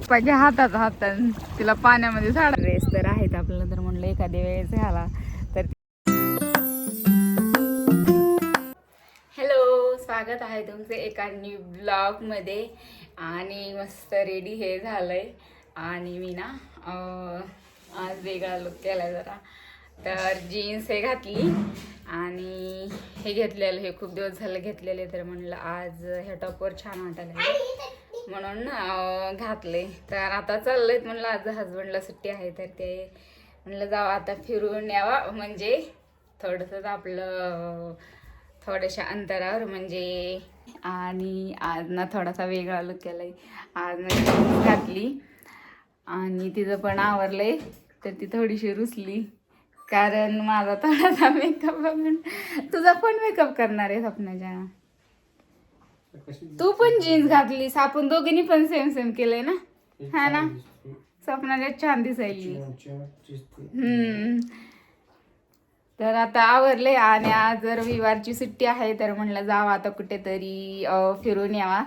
पाहिजे हातात तिला पाण्यामध्ये झाड रेस तर आहेत आपल्याला, तर म्हणलं एखाद्या वेळेस झाला तर. हॅलो, स्वागत आहे तुमचं एका न्यू ब्लॉग मध्ये. आणि मस्त रेडी हे झालंय आणि मी ना आज वेगळा लुक केला जरा. तर जीन्स हे घातली आणि हे घेतलेलं, हे खूप दिवस झालं घेतलेले, तर म्हणलं आज ह्या टॉपवर छान वाटायला म्हणून घातले. तर आता चाललंय, म्हणलं आज हजबंडला सुट्टी आहे तर ते म्हणलं जावं आता फिरून यावा, म्हणजे थोडंसं आपलं थोड्याशा अंतरावर म्हणजे. आणि आज ना थोडासा वेगळा लुक केलाय. आज मी घातली आणि तिचं पण आवरलंय, तर ती थोडीशी रुसली कारण माझा थोडासा मेकअप. तुझा पण मेकअप करणार आहे स्वप्नाच्या. तू पण जीन्स घातलीस, आपण दोघींनी पण सेम सेम केलंय ना, हा ना. स्वप्नाच्या छान दिसायली. तर आता आवरले आणि आज रविवारची सुट्टी आहे, तर म्हणलं जावं आता कुठेतरी फिरून यावा.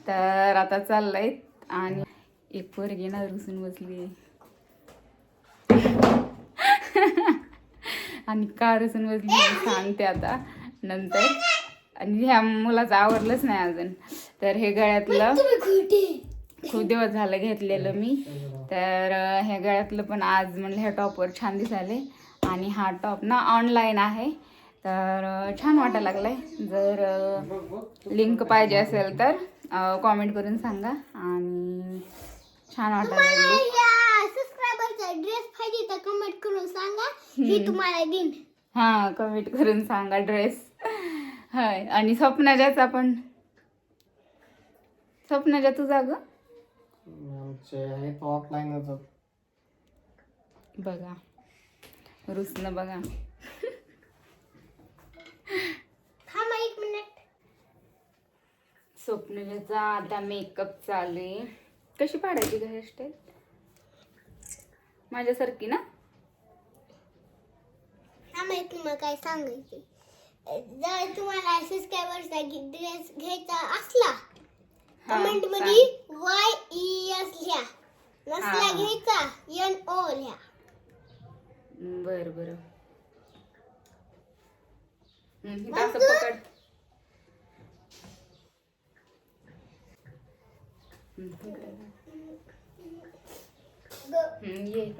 तर आता चाललंय आणि एक पोरगी ना रुसून बसली आणि का रुसून बसली सांगते आता नंतर. आणि ह्या मुलाचं आवरलंच नाही अजून. तर हे गळ्यातलं खूप दिवस झालं घेतलेलं मी, तर ह्या गळ्यातलं पण आज म्हणलं ह्या टॉपवर छान दिसायले. आणि हा टॉप ना ऑनलाईन आहे, तर छान वाटायला लागलाय. जर लिंक पाहिजे असेल तर कॉमेंट करून सांगा. आणि छान वाटायला सबस्क्रायबरचा ड्रेस पाहिजे तर कमेंट करून सांगा, मी तुम्हाला देईन. हा, कमेंट करून सांगा ड्रेस. हाय, आणि स्वप्नाच्याचा पण. स्वप्नाच्या तुझा ग बघा रुसनं बघा. थांबा एक मिनिट. स्वप्नाचा आता मेकअप चालू आहे. कशी पाडायची ग हेअरस्टाईल माझ्यासारखी ना. थांबा एक तुम्हाला काय सांगायचे. जर तुम्हाला सबस्क्रायबरचा ड्रेस घ्यायचा असला कमेंट मध्ये YES लिहा, नसला घ्यायचा NO लिहा. बर बर. पकड. ये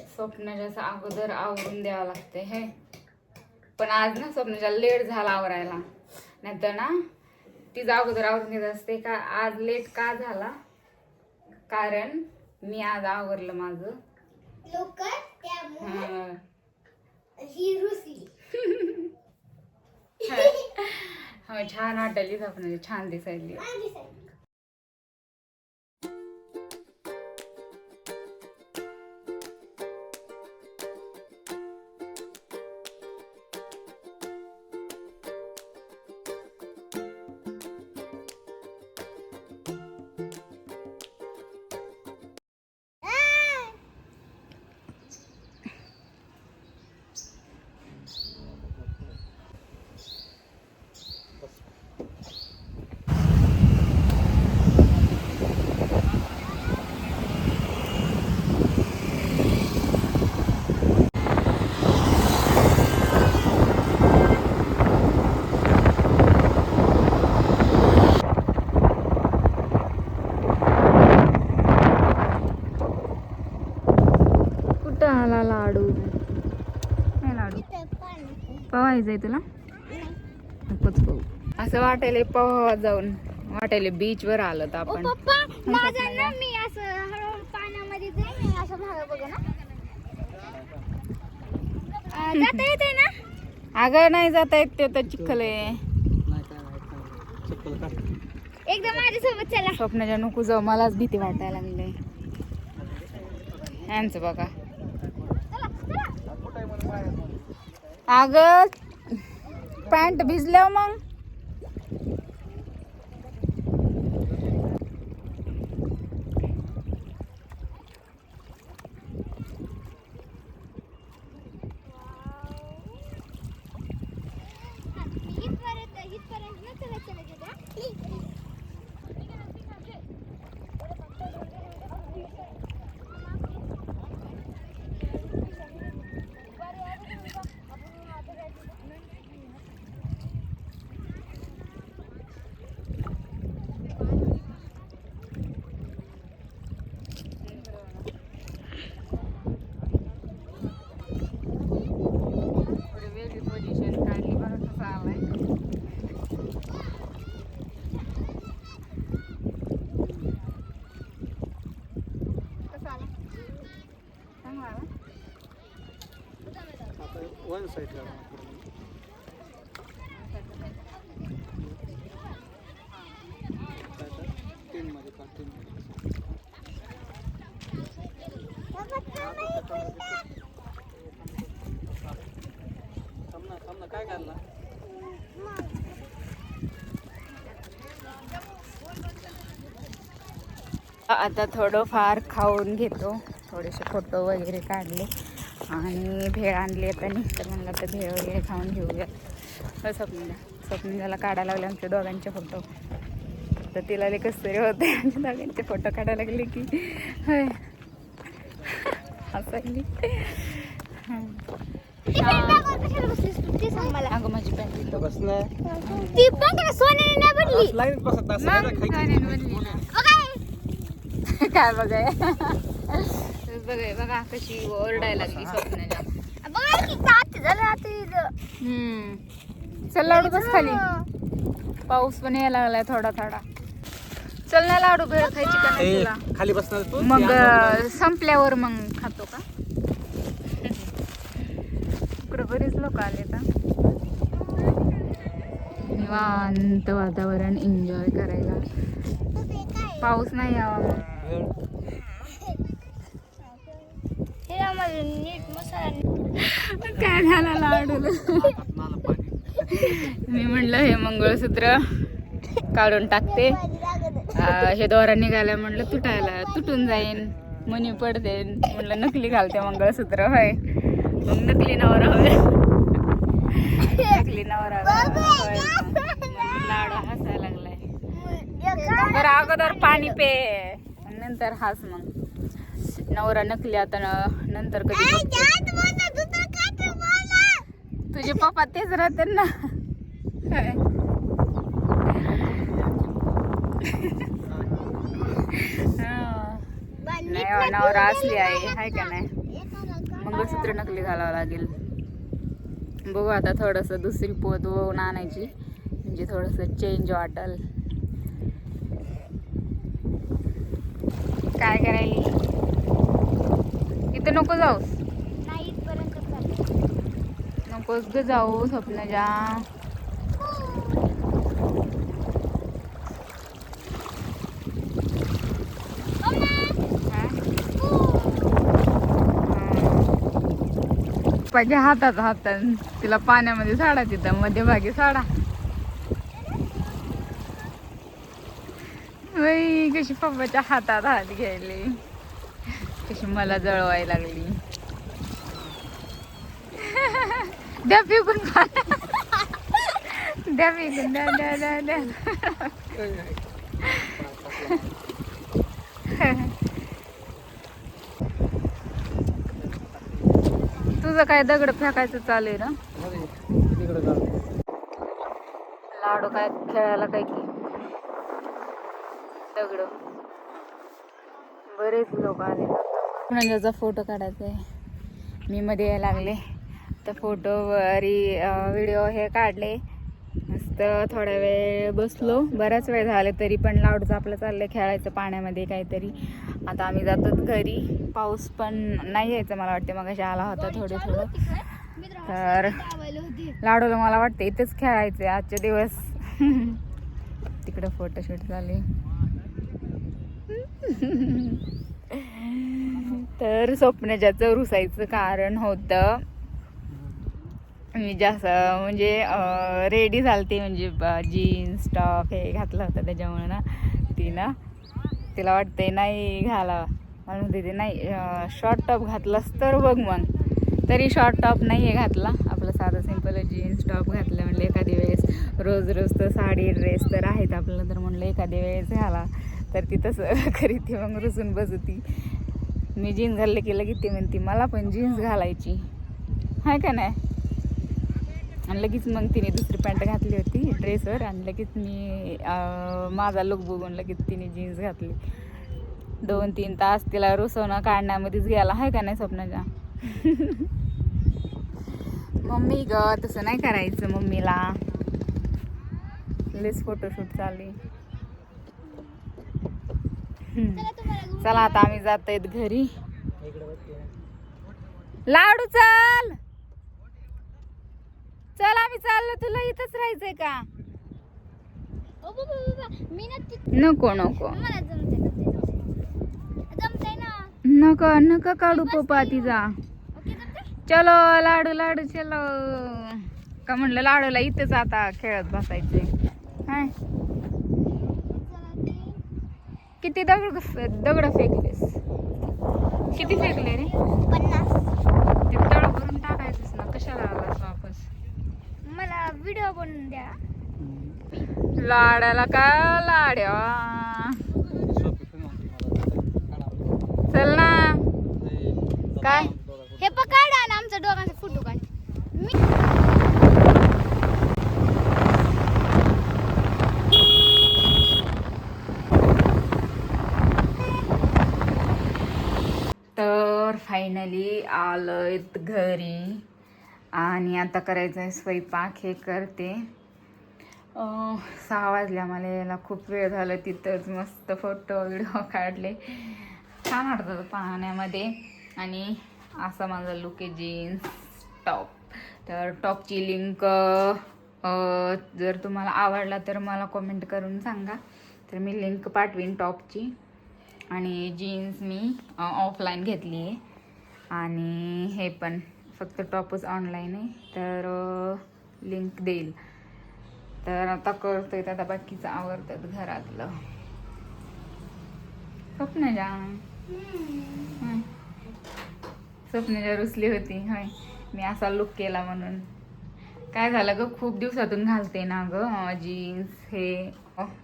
स्वप्नाच्या अगोदर आवरून द्यावं लागते हे. पण आज ना स्वप्नाच्या लेट झाला आवरायला, नाहीतर ना तिचा अगोदर आवरून घेत असते. का आज लेट का झाला, कारण मी आज आवरलं माझं लवकर, त्यामुळे ही रुसली. हो, छान वाटली स्वप्नाची, छान दिसायली. आला लाडू. नाही लाडू पवायचंय तुला, नकोच पाहू. असं वाटायला पवा जाऊन वाटायला बीच वर आलं तर आपण. पप्पा माझा ना, मी असं हळूहळू पाण्यामध्ये जाईन, असं भाग बघ ना. जाता येते ना. अगं नाही जाता येत, ते तर चिखल आहे. एकदा माझ्यासोबत चला. स्वप्नाच्या नको जाऊ, मलाच भीती वाटायला लागली यांचं बघा. अगं पॅन्ट भिजल्यावर मग काय काढला आता थोडं फार खाऊन घेतो, थोडेसे फोटो वगैरे काढले आणि भेळ आणली आता तर म्हणलं तर भेळ वगैरे खाऊन घेऊया. स्वप्नीला काढायला लागले आमच्या दोघांचे फोटो, तर तिला लई कसं तरी होते आमच्या दोघांचे फोटो काढायला लागले की होय हसायली. अगं माझी पॅन्ट बसणार काय बघाय बघाय बघा कशी ओरडायला लागली स्वप्नाला. चल लाडू बस खाली, पाऊस पण यायला लागलाय थोडा थोडा. चल ना लाडू भेळ खायची का नाही तुला? खाली बसणार तू मग संपल्यावर मग खातो का? इकडे बरेच लोक आले तर निवांत वातावरण एन्जॉय करायला. पाऊस नाही यावा मग. काय झालं लाडूला? मी म्हणलं हे मंगळसूत्र काढून टाकते, हे दोरा निघाला म्हणलं तुटून जाईन, मनी पडते. म्हणलं नकली घालते मंगळसूत्र होय, मग नकली नवरा होय, नकली नवरा होय. लाडू हसायला लागलाय. तर अगोदर पाणी पे नंतर हास. मग नवरा नकली आता नंतर कधी तुझे पप्पा तेच राहते ना. नाही नवरा असली आहे हाय का नाही, मंगळसूत्र नकली घालावं लागेल. बघू आता थोडंसं दुसरी पोत वळून आणायची, म्हणजे थोडंसं चेंज वाटल. काय करायली इथं? नको जाऊस, नकोस ग जाऊ स्वप्नजा. पाहिजे हातात तिला पाण्यामध्ये साडा, तिथं मध्यभागी साडा. बाई कशी पप्पाच्या हातात हात घ्यायले, कशी मला जळवायला लागली. द्या फेकून द्या फेकून द्या द्या द्या द्या. तुझं काय दगड फेकायचं चालू आहे ना? लाडू काय खेळायला काय की दगड. बरेच लोक आले. त्याचा फोटो काढायचा आहे, मी मध्ये यायला लागले तर फोटो व्हिडिओ हे काढले. मस्त थोडा वेळ बसलो, बराच वेळ झाले तरी पण लाडूचं आपलं चाललंय खेळायचं पाण्यामध्ये काहीतरी. आता आम्ही जातो घरी. पाऊस पण नाही यायचं मला वाटते, मग आला होता थोडं. तर लाडूला मला वाटतं इथेच खेळायचं आजचे दिवस. तिकडं फोटोशूट झाले. तर स्वप्नजाचं रुसायचं कारण होतं, मी जास्त म्हणजे रेडी झालते, म्हणजे जीन्स टॉप हे घातलं होतं त्याच्यामुळे ना तिला वाटतंय नाही घाला. मला म्हणते ते नाही शॉर्ट टॉप घातलास तर बघ. मग तरी शॉर्ट टॉप नाही आहे घातला, आपलं साधं सिंपल जीन्स टॉप घातलं. म्हणलं एखादी वेळेस रोज तर साडी ड्रेस तर आहेत आपलं, तर म्हणलं एखादी वेळेस घाला. तर ती तसं करीत मग रुसून बसती. मी जीन्स घालले की लगेच ती म्हणती मला पण जीन्स घालायची हाय का नाही. आणि लगेच मग तिने दुसरी पॅन्ट घातली होती ड्रेसवर, आणि लगेच मी माझा लुक बघून लगेच तिने जीन्स घातली. 2-3 तास तिला रुसवणं काढण्यामध्येच गेला हाय का नाही स्वप्नाच्या. मम्मी ग तसं नाही करायचं मम्मीला. लेस फोटोशूट चालू. चला आता आम्ही जातोय घरी. लाडू चल चल आम्ही चाललो, तुला इथंच राहायचंय का? ओ बाबा मी नको नको मला जमतंय ना. नका नका काढू पप्पा तिचा. ओके जमतंय. चलो लाडू लाडू चलो. का म्हणलं लाडूला इथंच आता खेळत बसायचे. हाय किती दगड फेकलेस? किती फेकले रे? 50. ते तळ भरून टाकायचंच ना, कशाला आलास वापस? मला व्हिडिओ बनवून द्या. लाड्याला का लाड्या. चल ना. काय हे पकड आणि आमच्या दोघांचे फोटो काढ. तर फायनली आलोय घरी आणि आता करायचं आहे स्वयंपाक. हे करते. 6 वाजल्या मला यायला. खूप वेळ झालं. तिथंच मस्त फोटो व्हिडिओ काढले. छान वाटतं पाहण्यामध्ये. आणि असा माझा लुक आहे, जीन्स टॉप. तर टॉपची लिंक जर तुम्हाला आवडला तर मला कमेंट करून सांगा, तर मी लिंक पाठवीन टॉपची. आणि जीन्स मी ऑफलाईन घेतली आहे आणि हे पण फक्त टॉपच ऑनलाईन आहे, तर लिंक देईल. तर आता करतोय, आता बाकीचं आवडतात घरातलं. स्वप्नजा स्वप्नजा रुसली होती होय मी असा लुक केला म्हणून. काय झालं ग, खूप दिवसातून घालते ना ग जीन्स हे.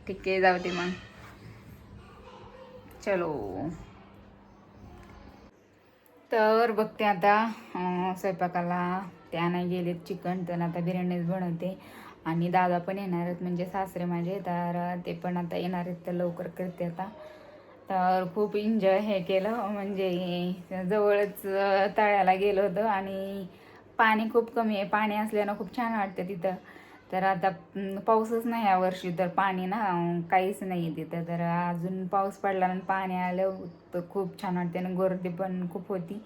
ठीक आहे जाऊ दे मग. चलो. तर बघते आता स्वयंपाकाला. त्या नाही गेलेत चिकन, तर आता बिर्याणीच बनवते. आणि दादा पण येणार आहेत, म्हणजे सासरे माझे, तर ते पण आता येणार आहेत, तर लवकर करते आता. तर खूप एन्जॉय हे केलं, म्हणजे जवळच तळ्याला गेलो होतो आणि पाणी खूप कमी आहे. पाणी असल्यानं खूप छान वाटतं तिथं. तर आता पाऊसच नाही यावर्षी, तर पाणी ना काहीच नाही आहे तिथं. तर अजून पाऊस पडला आणि पाणी आलं तर खूप छान वाटते. आणि गर्दी पण खूप होती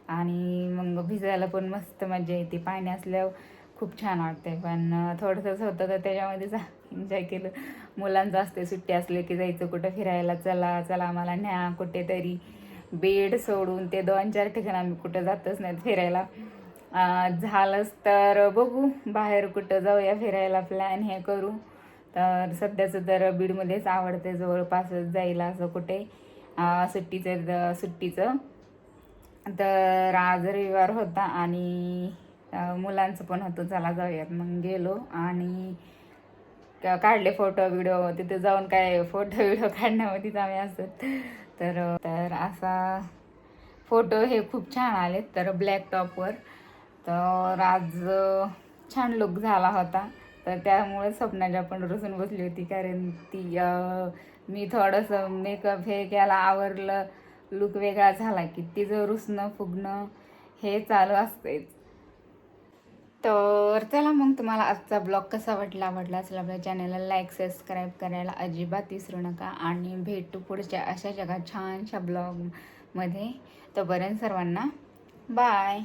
आणि मग भिजायला पण मस्त मजा येते. पाणी असल्यावर खूप छान वाटते. पण थोडंसंच होतं, तर त्याच्यामध्येच एन्जॉय केलं. मुलांचं असते सुट्टी असले की जायचं कुठं फिरायला, चला चला आम्हाला न्या कुठेतरी. बेड सोडून ते 2-4 ठिकाण आम्ही कुठं जातच नाहीत फिरायला. झालंच तर बघू बाहेर कुठं जाऊया फिरायला, प्लॅन हे करू. तर सध्याचं तर बीडमध्येच आवडते, जवळपासच जायला असं कुठे सुट्टीचं. तर आज रविवार होता आणि मुलांचं पण होतं, चला जाऊयात. मग गेलो आणि काढले फोटो व्हिडिओ. तिथे जाऊन काय फोटो व्हिडिओ काढण्यामध्येच आम्ही असत. तर असा फोटो हे खूप छान आले, तर ब्लॅक टॉपवर. तर आज छान लुक झाला होता. तर त्यामुळे स्वप्नाच्या पण रुसून बसली होती, कारण ती मी थोडंसं मेकअप हे केला, आवरलं, लुक वेगळा झाला की तिचं रुसणं फुगणं हे चालू असतेच. तर चला मग, तुम्हाला आजचा ब्लॉग कसा आवडला असेल आपल्या चॅनलला लाईक सबस्क्राईब करायला अजिबात विसरू नका. आणि भेटू पुढच्या अशा छानशा ब्लॉगमध्ये. तोपर्यंत सर्वांना बाय.